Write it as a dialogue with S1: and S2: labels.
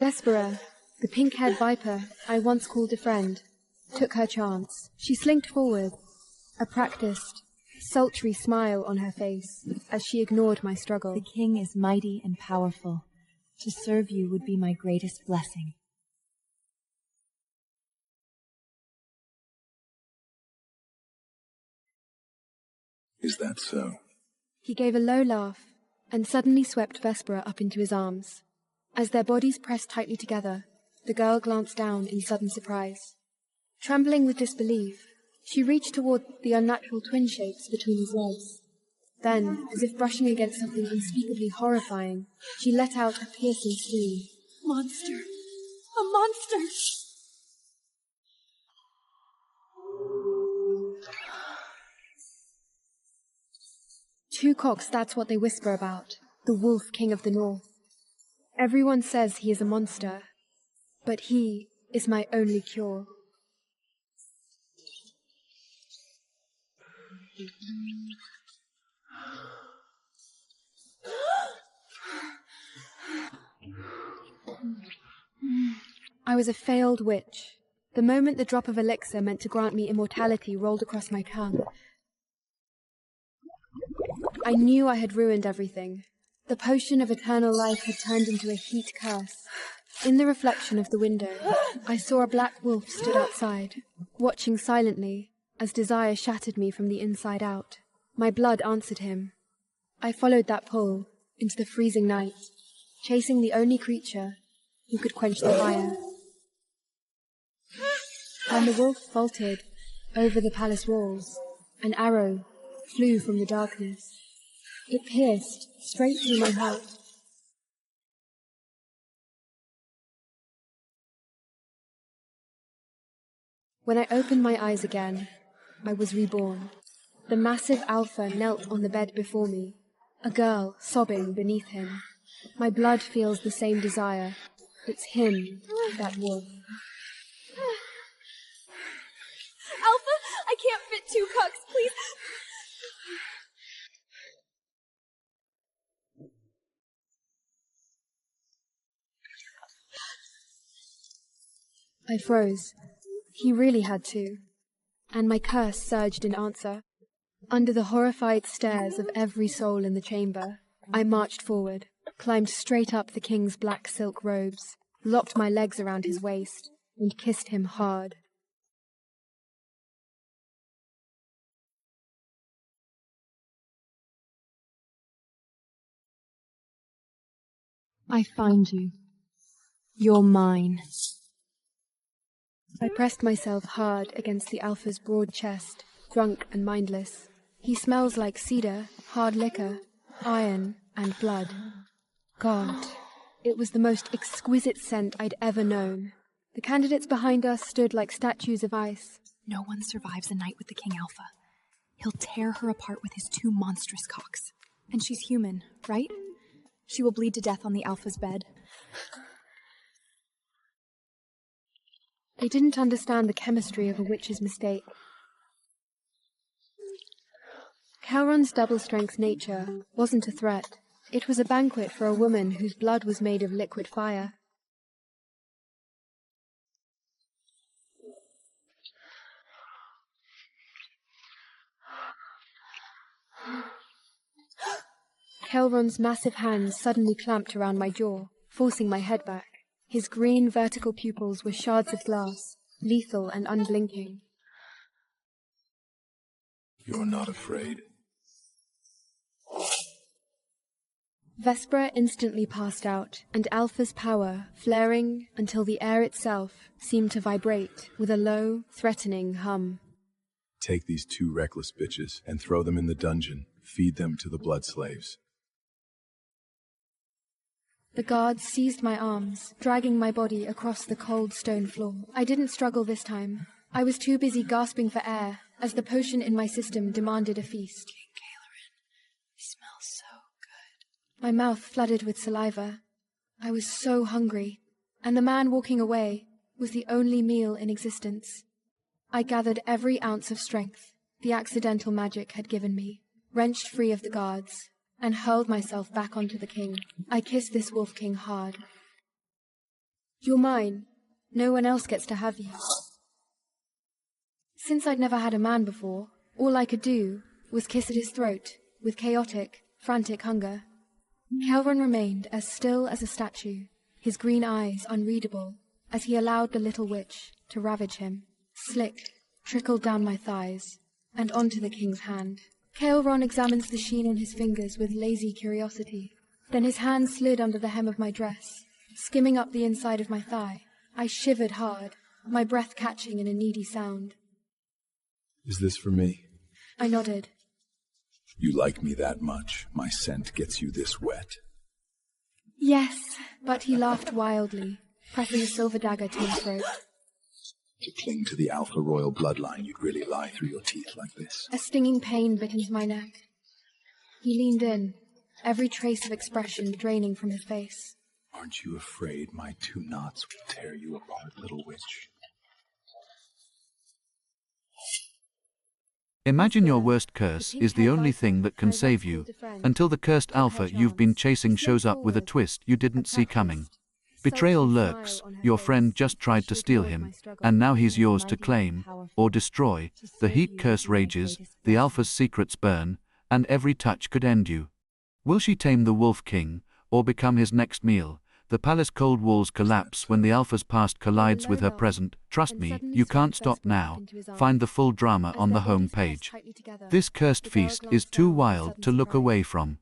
S1: Vespera, the pink-haired viper I once called a friend, took her chance. She slinked forward, a practiced, sultry smile on her face as she ignored my struggle.
S2: The king is mighty and powerful. To serve you would be my greatest blessing.
S3: Is that so?
S1: He gave a low laugh and suddenly swept Vespera up into his arms. As their bodies pressed tightly together, the girl glanced down in sudden surprise. Trembling with disbelief, she reached toward the unnatural twin shapes between his legs. Then, as if brushing against something unspeakably horrifying, she let out a piercing scream.
S2: Monster! A monster!
S1: Two cocks, that's what they whisper about. The wolf king of the north. Everyone says he is a monster, but he is my only cure. I was a failed witch. The moment the drop of elixir meant to grant me immortality rolled across my tongue, I knew I had ruined everything. The potion of eternal life had turned into a heat curse. In the reflection of the window, I saw a black wolf stood outside, watching silently as desire shattered me from the inside out. My blood answered him. I followed that pull into the freezing night, chasing the only creature who could quench the fire. When the wolf vaulted over the palace walls, an arrow flew from the darkness. It pierced straight through my heart. When I opened my eyes again, I was reborn. The massive alpha knelt on the bed before me, a girl sobbing beneath him. My blood feels the same desire. It's him, that wolf.
S2: Alpha, I can't fit two cocks, please.
S1: I froze. He really had to. And my curse surged in answer. Under the horrified stares of every soul in the chamber, I marched forward, climbed straight up the king's black silk robes, locked my legs around his waist, and kissed him hard. I find you. You're mine. I pressed myself hard against the alpha's broad chest, drunk and mindless. He smells like cedar, hard liquor, iron, and blood. God, it was the most exquisite scent I'd ever known. The candidates behind us stood like statues of ice.
S2: No one survives a night with the King Alpha. He'll tear her apart with his two monstrous cocks. And she's human, right? She will bleed to death on the Alpha's bed.
S1: They didn't understand the chemistry of a witch's mistake. Calron's double-strength nature wasn't a threat. It was a banquet for a woman whose blood was made of liquid fire. Calron's massive hands suddenly clamped around my jaw, forcing my head back. His green vertical pupils were shards of glass, lethal and unblinking.
S3: You're not afraid?
S1: Vespera instantly passed out, and Alpha's power, flaring until the air itself seemed to vibrate with a low, threatening hum.
S3: Take these two reckless bitches and throw them in the dungeon. Feed them to the blood slaves.
S1: The guards seized my arms, dragging my body across the cold stone floor. I didn't struggle this time. I was too busy gasping for air, as the potion in my system demanded a feast.
S2: King Cailorin, you smell so good.
S1: My mouth flooded with saliva. I was so hungry, and the man walking away was the only meal in existence. I gathered every ounce of strength the accidental magic had given me, wrenched free of the guards, and hurled myself back onto the king. I kissed this wolf king hard. You're mine. No one else gets to have you. Since I'd never had a man before, all I could do was kiss at his throat with chaotic, frantic hunger. Kelron remained as still as a statue, his green eyes unreadable, as he allowed the little witch to ravage him. Slick trickled down my thighs and onto the king's hand. Kelron examines the sheen on his fingers with lazy curiosity. Then his hand slid under the hem of my dress, skimming up the inside of my thigh. I shivered hard, my breath catching in a needy sound.
S3: Is this for me?
S1: I nodded.
S3: You like me that much? My scent gets you this wet?
S1: Yes, but he laughed wildly, pressing a silver dagger to his throat.
S3: To cling to the Alpha royal bloodline, you'd really lie through your teeth like this.
S1: A stinging pain bit into my neck. He leaned in, every trace of expression draining from his face.
S3: Aren't you afraid my 2 knots will tear you apart, little witch?
S4: Imagine your worst curse is the only thing that can save you, until the cursed alpha you've been chasing shows up with a twist you didn't see coming. Betrayal lurks, your friend just tried to steal him, and now he's yours to claim, or destroy. The heat curse rages, the alpha's secrets burn, and every touch could end you. Will she tame the Wolf King, or become his next meal? The palace cold walls collapse when the alpha's past collides with her present. Trust me, you can't stop now. Find the full drama on the home page. This cursed feast is too wild to look away from.